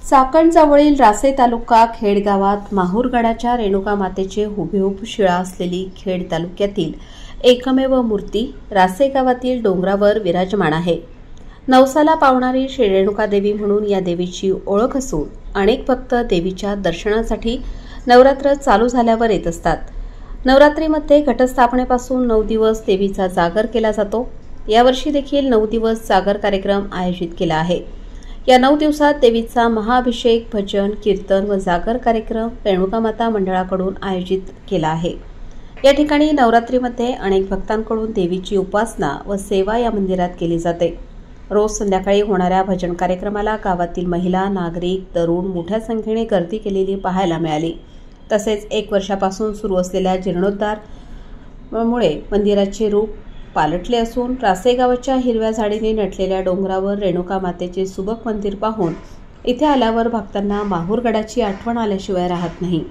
चाकणजवळील रासे तालुका खेड गावात माहूरगडाच्या रेणुका मातेचे हुबेहूब शिळा असलेली खेड तालुक्यातील एकमेव मूर्ती रासे गावातील डोंगरावर विराजमान आहे. नवसाला पावणारी श्री रेणुका देवी म्हणून या देवीची ओळख असून अनेक भक्त देवीच्या दर्शनासाठी नवरात्र चालू झाल्यावर येत असतात. नवरात्रीमध्ये घटस्थापनेपासून 9 दिवस देवीचा जागर केला जातो. यावर्षी देखील 9 दिवस जागर कार्यक्रम आयोजित केला आहे. या 9 दिवसात देवीचा महाअभिषेक, भजन, कीर्तन व जागर कार्यक्रम रेणुका माता मंडळाकडून आयोजित केला आहे. या ठिकाणी नवरात्रीमध्ये अनेक भक्तांकडून देवीची उपासना व सेवा या मंदिरात केली जाते. रोज संध्याकाळी होणाऱ्या भजन कार्यक्रमाला गावातील महिला, नागरिक, तरुण मोठ्या संख्येने गर्दी केलेली पाहायला मिळाली. तसेच 1 वर्षापासून सुरू असलेल्या जीर्णोद्धारामुळे मंदिराचे रूप पालटले असून रासे गावाच्या हिरव्या झाडीने नटलेल्या डोंगरावर रेणुका मातेचे सुबक मंदिर पाहून इथे आल्यावर भक्तांना माहूरगडाची आठवण आल्याशिवाय राहत नाही.